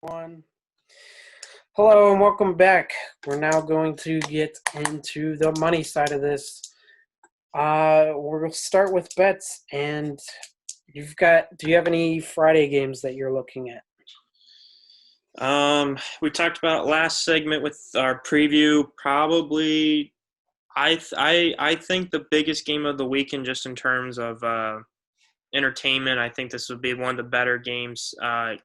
One. Hello and welcome back. We're now going to get into the money side of this. We're going to start with bets, and do you have any Friday games that you're looking at? We talked about last segment with our preview. Probably, I think the biggest game of the weekend, just in terms of entertainment. I think this would be one of the better games uh,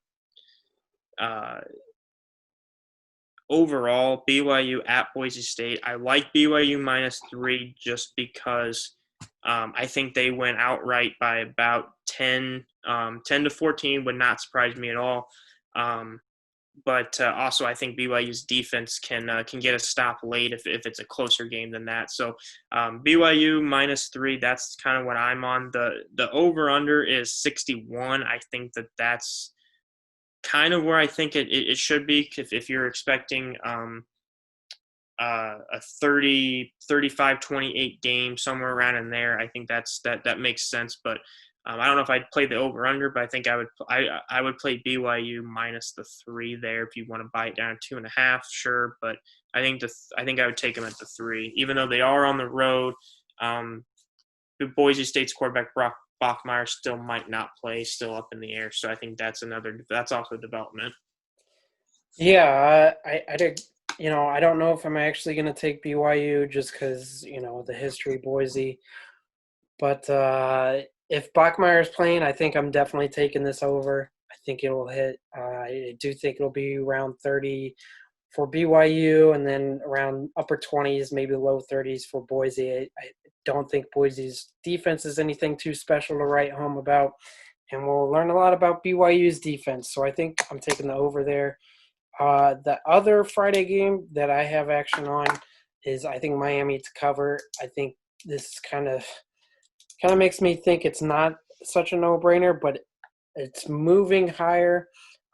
overall. BYU at Boise State. I like BYU -3 just because I think they went outright by about 10 to 14 would not surprise me at all. Um, but also, I think BYU's defense can get a stop late if it's a closer game than that. So BYU -3. That's kind of what I'm on. The over under is 61. I think that's kind of where I think it should be. If you're expecting a 35-28 game, somewhere around in there, I think that makes sense. But I don't know if I'd play the over under, but I think I would play BYU -3 there. If you want to buy it down to 2.5, sure. But I think I would take them at the 3, even though they are on the road. Um, Boise State's quarterback Brock Bachmeyer still might not play, still up in the air. So I think that's also development. Yeah, I did. I don't know if I'm actually going to take BYU just because the history Boise. But if Bachmeyer is playing, I think I'm definitely taking this over. I think it'll hit. I do think it'll be around 30 for BYU, and then around upper 20s, maybe low 30s for Boise. I don't think Boise's defense is anything too special to write home about, and we'll learn a lot about BYU's defense. So I think I'm taking the over there. The other Friday game that I have action on is I think Miami to cover. I think this kind of makes me think it's not such a no-brainer, but it's moving higher.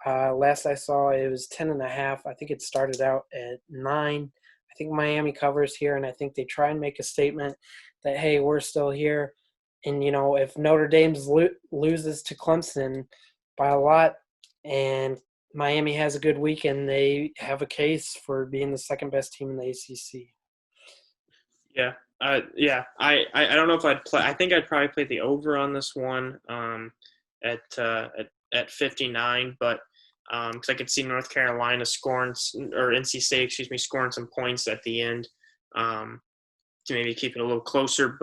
Last I saw, it was 10.5. I think it started out at 9. I think Miami covers here, and I think they try and make a statement that, hey, we're still here. And, if Notre Dame loses to Clemson by a lot and Miami has a good weekend, they have a case for being the second best team in the ACC. Yeah. Yeah. I don't know if I'd play. I think I'd probably play the over on this one at, uh, at at 59, but because I could see North Carolina scoring, or NC State, excuse me, scoring some points at the end um, to maybe keep it a little closer.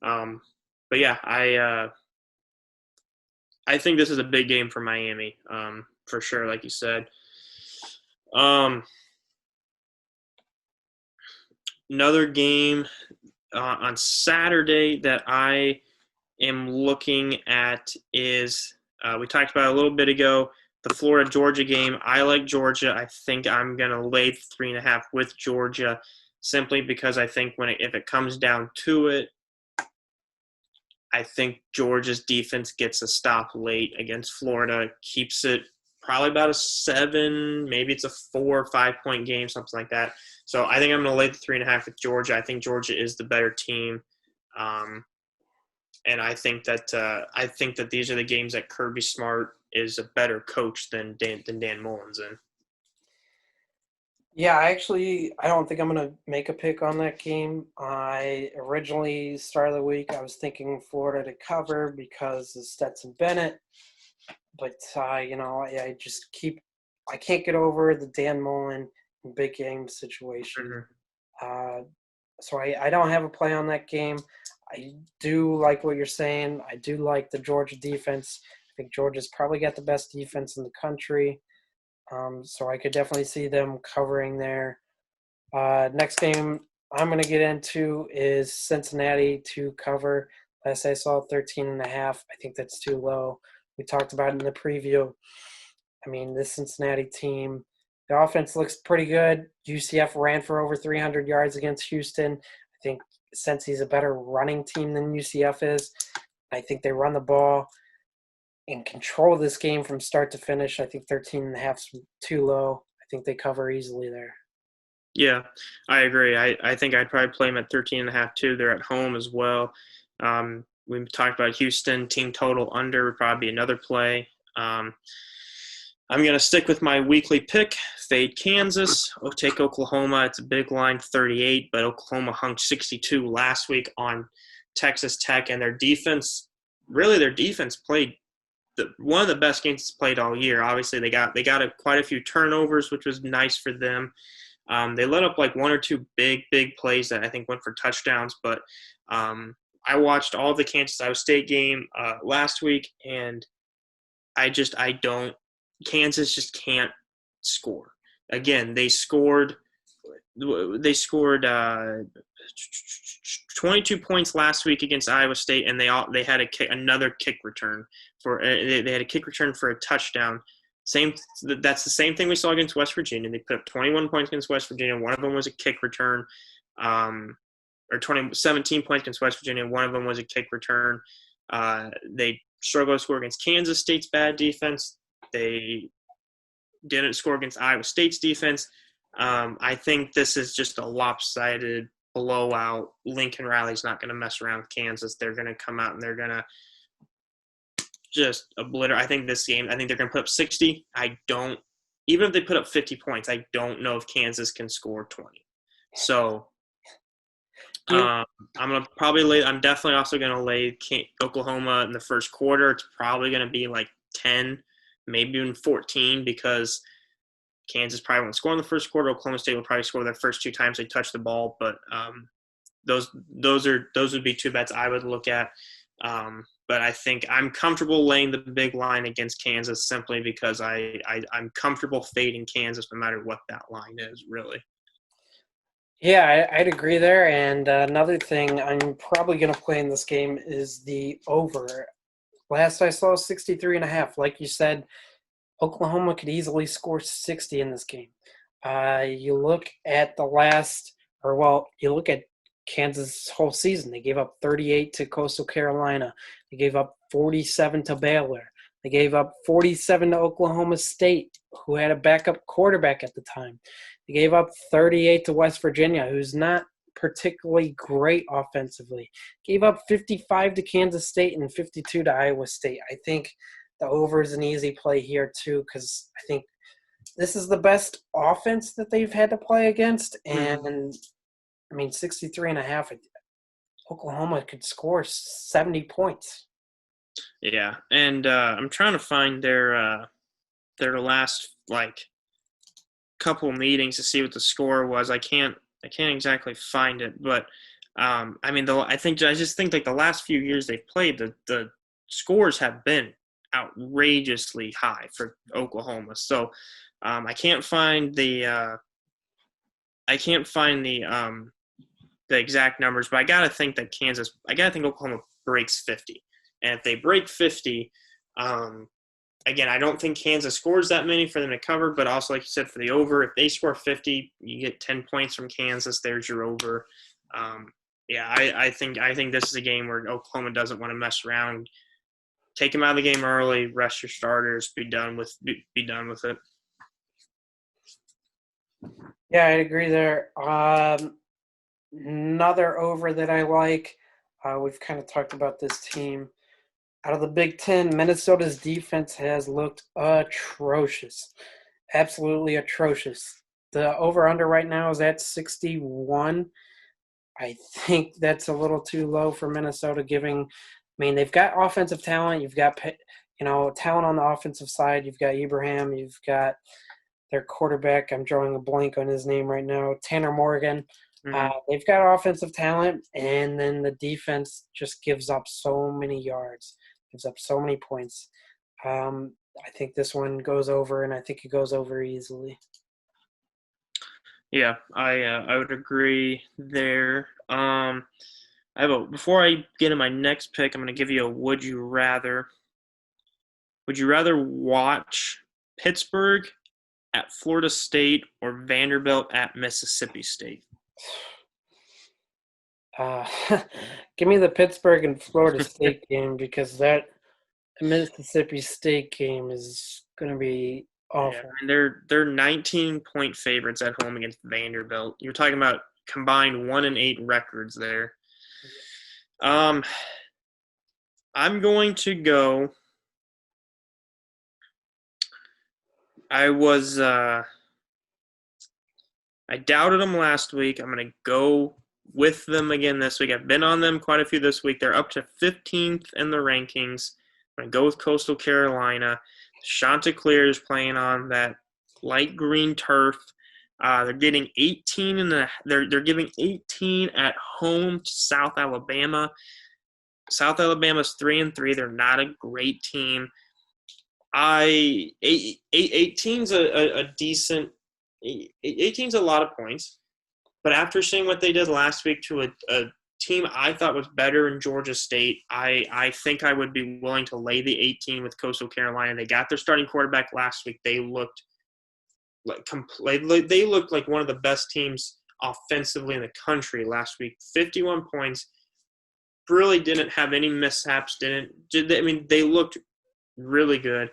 Um, but yeah, I think this is a big game for Miami, for sure, like you said. Um, Another game on Saturday that I am looking at is we talked about a little bit ago, the Florida Georgia game. I like Georgia. I think I'm going to lay 3.5 with Georgia, simply because I think if it comes down to it, I think Georgia's defense gets a stop late against Florida, keeps it probably about a 7, maybe it's a 4 or 5 point game, something like that. So I think I'm going to lay the 3.5 with Georgia. I think Georgia is the better team. Um, and I think that these are the games that Kirby Smart is a better coach than Dan Mullins in. Yeah, I don't think I'm going to make a pick on that game. I originally, start of the week, I was thinking Florida to cover because of Stetson Bennett. But, I can't get over the Dan Mullen big game situation. Mm-hmm. Uh, so I don't have a play on that game. I do like what you're saying. I do like the Georgia defense. I think Georgia's probably got the best defense in the country. So I could definitely see them covering there. Next game I'm going to get into is Cincinnati to cover. Last I saw 13.5. I think that's too low. We talked about it in the preview. I mean, this Cincinnati team, the offense looks pretty good. UCF ran for over 300 yards against Houston. I think since he's a better running team than UCF is, I think they run the ball and control this game from start to finish. I think 13.5 is too low. I think they cover easily there. Yeah, I agree. I think I'd probably play them at 13.5 too. They're at home as well. We talked about Houston team total under would probably be another play. Um, I'm going to stick with my weekly pick, fade Kansas. I'll take Oklahoma. It's a big line, 38, but Oklahoma hung 62 last week on Texas Tech, and their defense played one of the best games it's played all year. Obviously, they got quite a few turnovers, which was nice for them. They let up like one or two big plays that I think went for touchdowns, but I watched all of the Kansas-Iowa State game last week, and Kansas just can't score. Again, they scored 22 points last week against Iowa State, and they had another kick return they had a kick return for a touchdown. That's the same thing we saw against West Virginia. They put up 21 points against West Virginia. One of them was a kick return, or 17 points against West Virginia. One of them was a kick return. They struggled to score against Kansas State's bad defense. They didn't score against Iowa State's defense. I think this is just a lopsided blowout. Lincoln Riley's not going to mess around with Kansas. They're going to come out and they're going to just obliterate. I think they're going to put up 60. Even if they put up 50 points, I don't know if Kansas can score 20. So I'm definitely also going to lay Oklahoma in the first quarter. It's probably going to be like 10, maybe even 14, because Kansas probably won't score in the first quarter. Oklahoma State will probably score their first two times they touch the ball, but those would be two bets I would look at. But I think I'm comfortable laying the big line against Kansas simply because I'm comfortable fading Kansas no matter what that line is, really. Yeah, I'd agree there. And another thing I'm probably going to play in this game is the over. Last I saw, 63.5. Like you said, Oklahoma could easily score 60 in this game. You look at you look at Kansas' whole season. They gave up 38 to Coastal Carolina. They gave up 47 to Baylor. They gave up 47 to Oklahoma State, who had a backup quarterback at the time. They gave up 38 to West Virginia, who's not particularly great offensively. Gave up 55 to Kansas State and 52 to Iowa State. I think the over is an easy play here too, because I think this is the best offense that they've had to play against. And, 63.5, Oklahoma could score 70 points. Yeah, and I'm trying to find their last couple meetings to see what the score was. I can't exactly find it, but I just think the last few years they've played, the scores have been outrageously high for Oklahoma. So I can't find the exact numbers, but I gotta think Oklahoma breaks 50. And if they break 50, again, I don't think Kansas scores that many for them to cover, but also, like you said, for the over, if they score 50, you get 10 points from Kansas. There's your over. I think this is a game where Oklahoma doesn't want to mess around. Take them out of the game early, rest your starters, be done with it. Yeah, I agree there. Another over that I like, we've kind of talked about this team. Out of the Big Ten, Minnesota's defense has looked atrocious. Absolutely atrocious. The over-under right now is at 61. I think that's a little too low for Minnesota, they've got offensive talent. You've got, talent on the offensive side. You've got Ibrahim. You've got their quarterback. I'm drawing a blank on his name right now, Tanner Morgan. They've got offensive talent, and then the defense just gives up so many yards, gives up so many points. I think this one goes over, and I think it goes over easily. Yeah, I would agree there. Before I get in my next pick, I'm going to give you a would you rather. Would you rather watch Pittsburgh at Florida State or Vanderbilt at Mississippi State? Give me the Pittsburgh and Florida State game, because that Mississippi State game is going to be awful. Yeah, and they're 19-point favorites at home against Vanderbilt. You're talking about combined 1-8 records there. I'm going to go I was I doubted them last week. I'm going to go with them again this week. I've been on them quite a few this week. They're up to 15th in the rankings. I'm going to go with Coastal Carolina. Chanticleer is playing on that light green turf. They're getting 18 in the. They're giving 18 at home to South Alabama. South Alabama's 3-3. They're not a great team. 18's a decent. 18's a lot of points, but after seeing what they did last week to a team I thought was better in Georgia State, I think I would be willing to lay the 18 with Coastal Carolina. They got their starting quarterback last week. They looked they looked like one of the best teams offensively in the country last week. 51 points. Really didn't have any mishaps. They looked really good.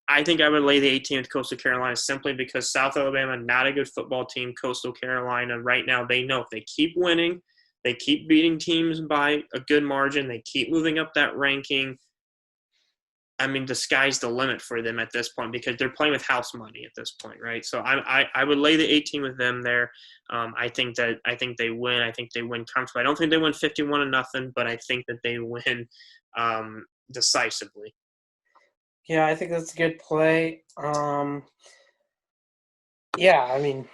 I think I would lay the 18 with Coastal Carolina simply because South Alabama, not a good football team. Coastal Carolina, right now, they know if they keep winning, they keep beating teams by a good margin, they keep moving up that ranking. I mean, the sky's the limit for them at this point because they're playing with house money at this point, right? So I would lay the 18 with them there. I think they win. I think they win comfortably. I don't think they win 51-0, but I think that they win decisively. Yeah, I think that's a good play. Yeah, I mean,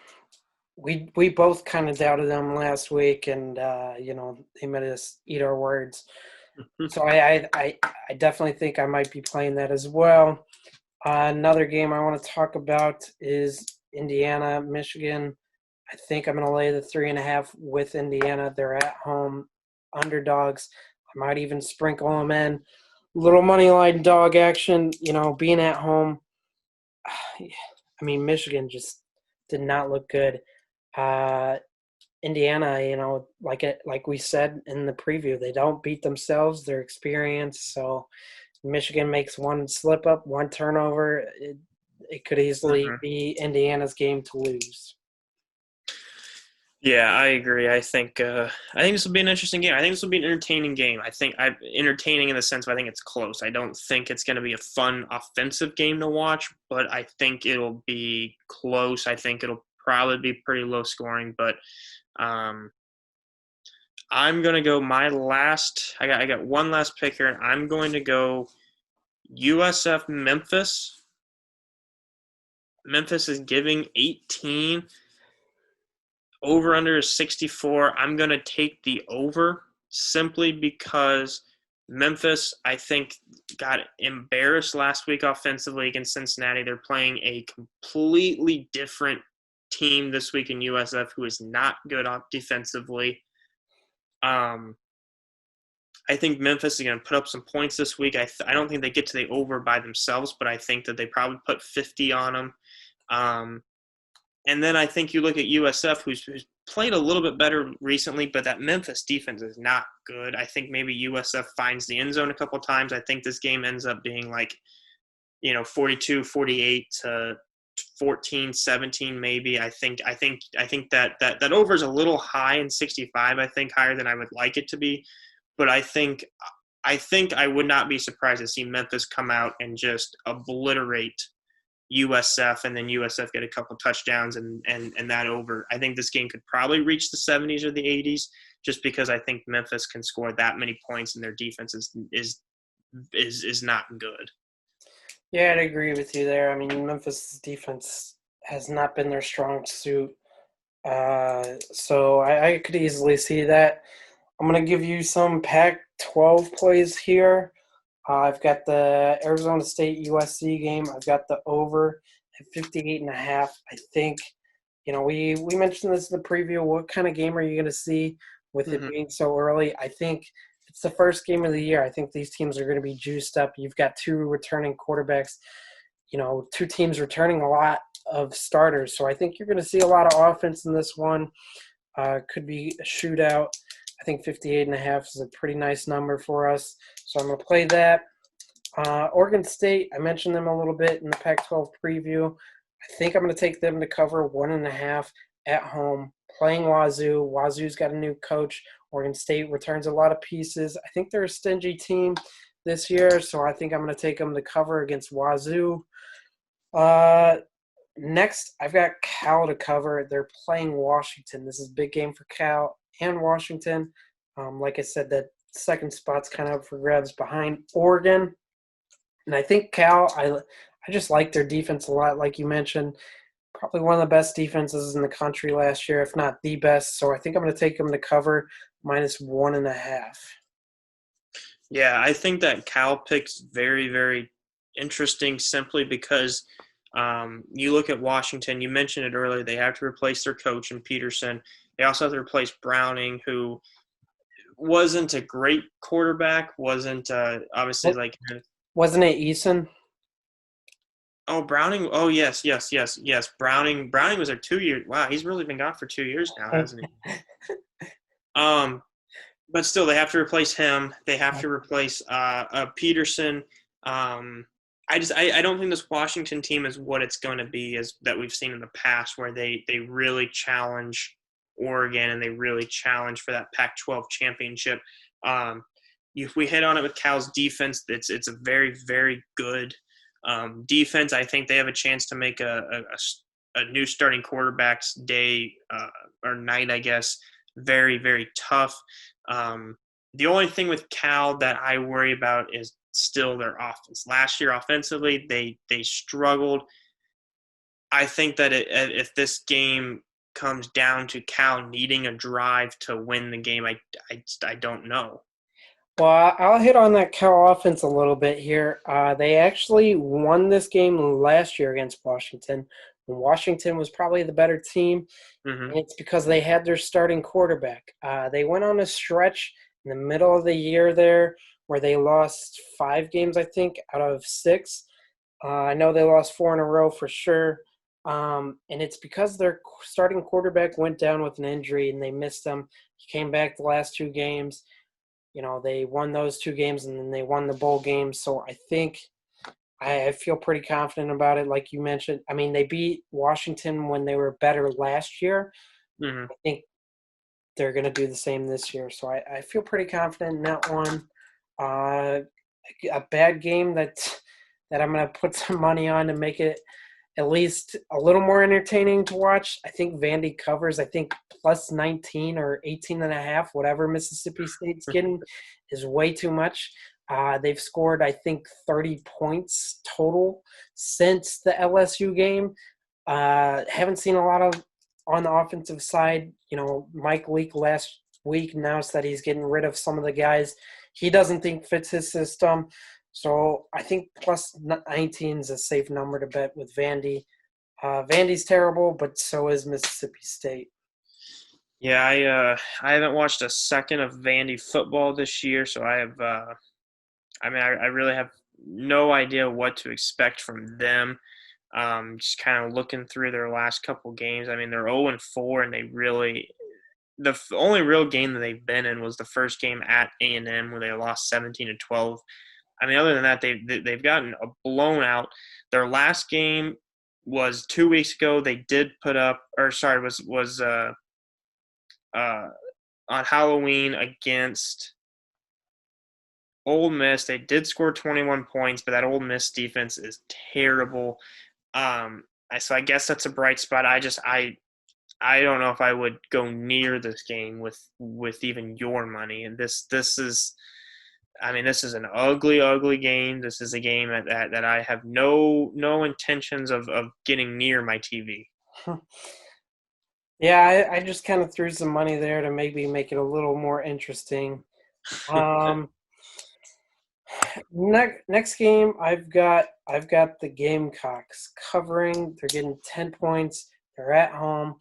we both kind of doubted them last week, and they made us eat our words. So I definitely think I might be playing that as well. Another game I want to talk about is Indiana, Michigan. I think I'm going to lay the 3.5 with Indiana. They're at home, underdogs. I might even sprinkle them in. Little money line dog action, being at home. I mean, Michigan just did not look good. Indiana, like we said in the preview, they don't beat themselves. They're experienced. So Michigan makes one slip up, one turnover. It could easily be Indiana's game to lose. Yeah, I agree. I think this will be an interesting game. I think this will be an entertaining game. Entertaining in the sense of I think it's close. I don't think it's going to be a fun offensive game to watch, but I think it'll be close. I think it'll probably be pretty low scoring, but I'm going to go my last. I got one last pick here, and I'm going to go USF Memphis. Memphis is giving 18. Over under is 64. I'm going to take the over simply because Memphis, I think, got embarrassed last week offensively against Cincinnati. They're playing a completely different team this week in USF who is not good defensively. I think Memphis is going to put up some points this week. I don't think they get to the over by themselves, but I think that they probably put 50 on them. And then I think you look at USF, who's played a little bit better recently, but that Memphis defense is not good. I think maybe USF finds the end zone a couple times. I think this game ends up being 42-48 to 14-17 maybe. I think that over is a little high in 65. I think higher than I would like it to be, but I think I would not be surprised to see Memphis come out and just obliterate USF, and then USF get a couple touchdowns and that over. I think this game could probably reach the 70s or the 80s just because I think Memphis can score that many points and their defense is not good. Yeah, I'd agree with you there. I mean, Memphis' defense has not been their strong suit. So I could easily see that. I'm going to give you some Pac-12 plays here. I've got the Arizona State USC game. I've got the over at 58.5. I think, we mentioned this in the preview. What kind of game are you going to see with it being so early? I think it's the first game of the year. I think these teams are going to be juiced up. You've got two returning quarterbacks, two teams returning a lot of starters. So I think you're going to see a lot of offense in this one. Could be a shootout. I think 58.5 is a pretty nice number for us. So I'm going to play that. Oregon State, I mentioned them a little bit in the Pac-12 preview. I think I'm going to take them to cover 1.5 at home, playing Wazoo. Wazoo's got a new coach. Oregon State returns a lot of pieces. I think they're a stingy team this year, so I think I'm going to take them to cover against Wazoo. Uh, Next, I've got Cal to cover. They're playing Washington. This is a big game for Cal and Washington. Like I said, that second spot's kind of up for grabs behind Oregon. And I think Cal, I just like their defense a lot, like you mentioned. Probably one of the best defenses in the country last year, if not the best. So I think I'm going to take them to cover -1.5. Yeah, I think that Cal pick's very, very interesting simply because you look at Washington, you mentioned it earlier, they have to replace their coach in Peterson. They also have to replace Browning, who wasn't a great quarterback, wasn't obviously What like wasn't it, Eason? oh Browning. Oh yes. Browning was there 2 years. Wow, he's really been gone for 2 years now, hasn't he? Um, but still, they have to replace him. They have to replace Peterson. Um, I don't think this Washington team is what it's going to be as that we've seen in the past, where they really challenge Oregon and they really challenge for that Pac-12 championship. If we hit on it with Cal's defense, it's a very, very good defense. I think they have a chance to make a new starting quarterback's day or night, I guess, very, very tough. The only thing with Cal that I worry about is still their offense. Last year, offensively, they struggled. I think that if this game comes down to Cal needing a drive to win the game, I don't know. Well, I'll hit on that Cal offense a little bit here. They actually won this game last year against Washington, when Washington was probably the better team, Hmm. and it's because they had their starting quarterback. They went on a stretch in the middle of the year there where they lost 5 games, I think, out of 6. I know they lost 4 in a row for sure. And it's because their starting quarterback went down with an injury and they missed him. He came back the last 2 games. They won those 2 games and then they won the bowl game. So I think I feel pretty confident about it. Like you mentioned, I mean, they beat Washington when they were better last year. Hmm. I think they're going to do the same this year. So I feel pretty confident in that one. Uh, a bad game that I'm going to put some money on to make it at least a little more entertaining to watch. I think Vandy covers. I think plus 19 or 18.5, whatever Mississippi State's getting, is way too much. They've scored, I think, 30 points total since the LSU game. Haven't seen a lot of on the offensive side. Mike Leake last week announced that he's getting rid of some of the guys he doesn't think fits his system. So I think plus 19 is a safe number to bet with Vandy. Vandy's terrible, but so is Mississippi State. Yeah, I haven't watched a second of Vandy football this year, so I have. I really have no idea what to expect from them. Just kind of looking through their last couple games. I mean, they're 0-4, and they really the only real game that they've been in was the first game at A&M where they lost 17-12. I mean, other than that, they've gotten a blown out. Their last game was 2 weeks ago. They did put up, or sorry, was uh, on Halloween against Ole Miss. They did score 21 points, but that Ole Miss defense is terrible. So I guess that's a bright spot. I don't know if I would go near this game with even your money. And this is, I mean, this is an ugly, ugly game. This is a game that I have no intentions of getting near my TV. Yeah, I just kind of threw some money there to maybe make it a little more interesting. Um, next game, I've got the Gamecocks covering. They're getting 10 points. They're at home.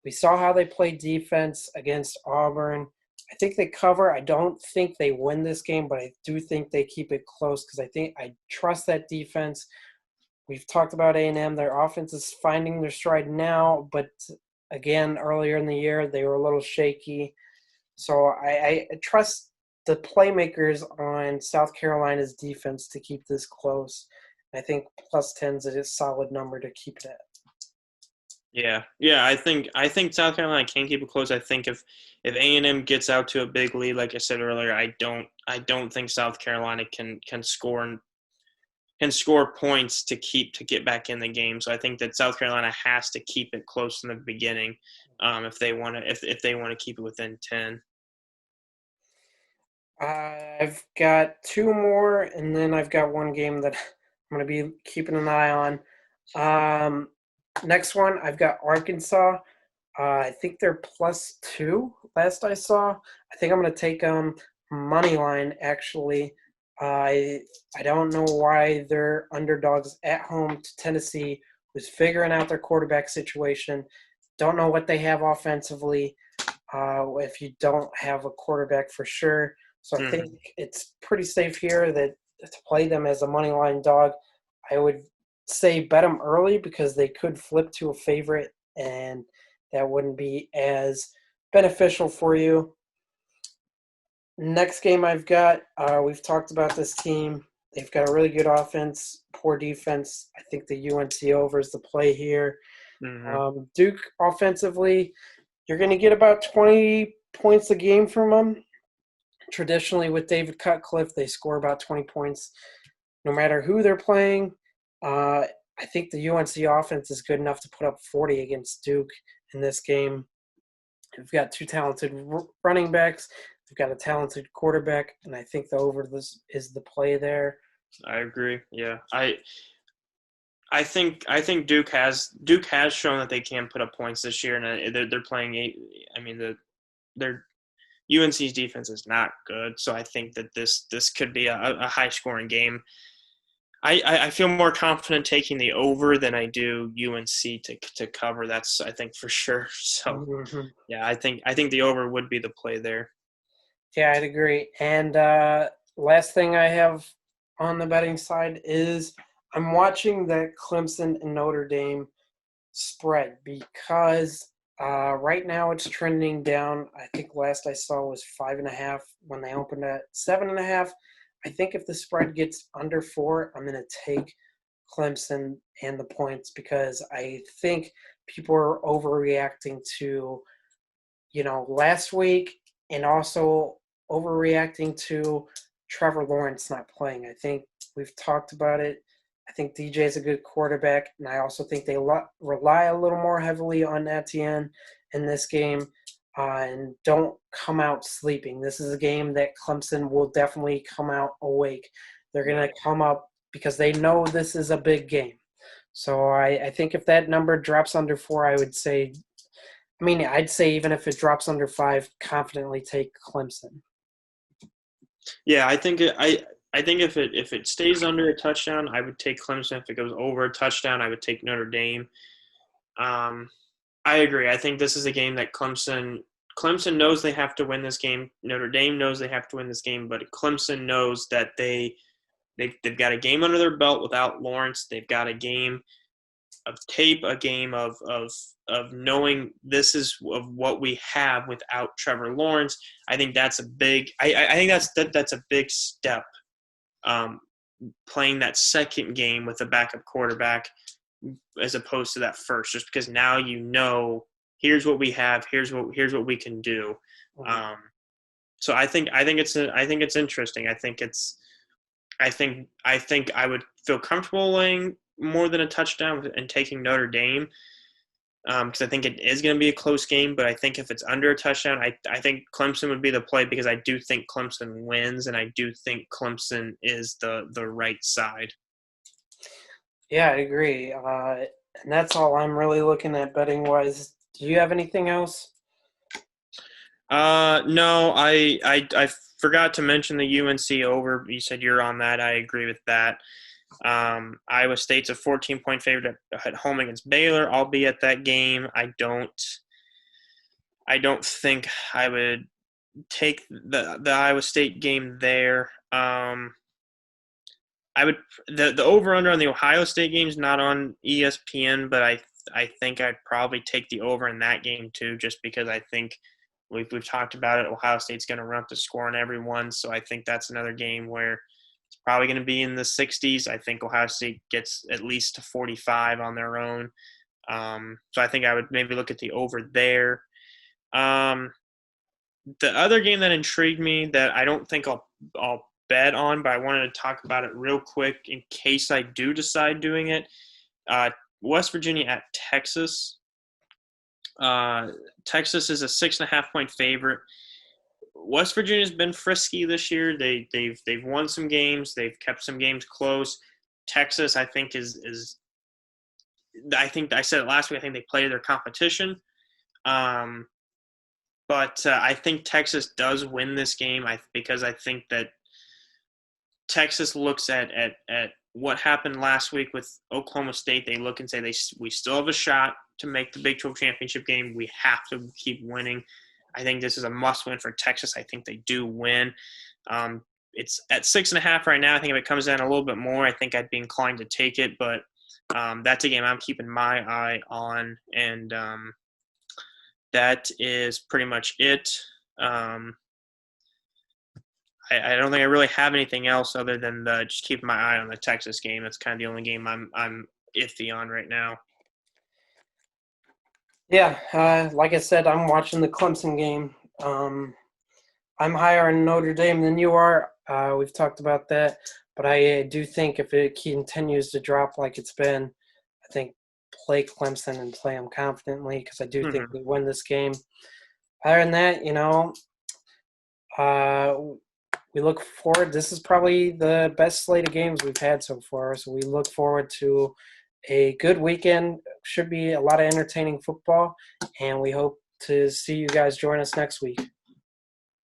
We saw how they played defense against Auburn. I think they cover. I don't think they win this game, but I do think they keep it close because I trust that defense. We've talked about A&M. Their offense is finding their stride now, but again, earlier in the year, they were a little shaky. So I trust the playmakers on South Carolina's defense to keep this close. I think plus 10 is a solid number to keep it at. Yeah. I think South Carolina can keep it close. I think if A&M gets out to a big lead, like I said earlier, I don't think South Carolina can score score points to get back in the game. So I think that South Carolina has to keep it close in the beginning if they want to if they want to keep it within 10. I've got two more, and then I've got one game that I'm going to be keeping an eye on. Um, Next one, I've got Arkansas. I think they're +2 last I saw. I think I'm going to take money line, actually. I don't know why they're underdogs at home to Tennessee, who's figuring out their quarterback situation. Don't know what they have offensively if you don't have a quarterback for sure. So I think it's pretty safe here that to play them as a money line dog. I would say bet them early because they could flip to a favorite, and that wouldn't be as beneficial for you. Next game I've got, we've talked about this team. They've got a really good offense, poor defense. I think the UNC over is the play here. Duke offensively, you're going to get about 20 points a game from them. Traditionally, with David Cutcliffe, they score about 20 points no matter who they're playing. I think the UNC offense is good enough to put up 40 against Duke in this game. They've got two talented running backs. They've got a talented quarterback, and I think the over is the play there. I agree. Yeah, I think Duke has shown that they can put up points this year, and they're playing eight. I mean, their UNC's defense is not good, so I think that this could be a high scoring game. I feel more confident taking the over than I do UNC to cover. That's I think for sure. So yeah, I think the over would be the play there. Yeah, I'd agree. And last thing I have on the betting side is I'm watching the Clemson and Notre Dame spread because right now it's trending down. I think last I saw was 5.5 when they opened at 7.5. I think if the spread gets under 4, I'm going to take Clemson and the points because I think people are overreacting to, last week and also overreacting to Trevor Lawrence not playing. I think we've talked about it. I think DJ is a good quarterback, and I also think they rely a little more heavily on Etienne in this game and don't come out sleeping. This is a game that Clemson will definitely come out awake. They're going to come up because they know this is a big game. So I think if that number drops under 4, I'd say even if it drops under 5, confidently take Clemson. Yeah, I think if it stays under a touchdown, I would take Clemson. If it goes over a touchdown, I would take Notre Dame. I agree. I think this is a game that Clemson knows they have to win this game. Notre Dame knows they have to win this game, but Clemson knows that they've got a game under their belt without Lawrence. They've got a game of tape, a game of knowing this is of what we have without Trevor Lawrence. I think that's a big. I think that's a big step. Playing that second game with a backup quarterback as opposed to that first, just because now here's what we have, here's what we can do. So I think it's interesting. I think I would feel comfortable laying more than a touchdown and taking Notre Dame because I think it is going to be a close game. But I think if it's under a touchdown, I think Clemson would be the play because I do think Clemson wins, and I do think Clemson is the right side. Yeah, I agree. And that's all I'm really looking at betting-wise. Do you have anything else? No, I forgot to mention the UNC over. You said you're on that. I agree with that. Iowa State's a 14-point favorite at home against Baylor. I'll be at that game. I don't think I would take the Iowa State game there. I would the over under on the Ohio State game is not on ESPN, but I think I'd probably take the over in that game too, just because I think we've talked about it. Ohio State's going to run up the score on everyone, so I think that's another game where it's probably going to be in the 60s. I think Ohio State gets at least to 45 on their own, so I think I would maybe look at the over there. The other game that intrigued me that I don't think I'll bet on, but I wanted to talk about it real quick in case I do decide doing it. West Virginia at Texas. Texas is a 6.5-point favorite. West Virginia's been frisky this year. They've won some games. They've kept some games close. Texas, I think, is I think I said it last week. I think they play their competition. But I think Texas does win this game because I think that Texas looks at what happened last week with Oklahoma State. They look and say we still have a shot to make the Big 12 championship game. We have to keep winning. I think this is a must-win for Texas. I think they do win. It's at 6.5 right now. I think if it comes down a little bit more, I think I'd be inclined to take it. But that's a game I'm keeping my eye on, and that is pretty much it. I don't think I really have anything else other than just keeping my eye on the Texas game. That's kind of the only game I'm iffy on right now. Yeah, like I said, I'm watching the Clemson game. I'm higher on Notre Dame than you are. We've talked about that. But I do think if it continues to drop like it's been, I think play Clemson and play them confidently because I do think they win this game. Other than that, we look forward. This is probably the best slate of games we've had so far. So we look forward to a good weekend. Should be a lot of entertaining football, and we hope to see you guys join us next week.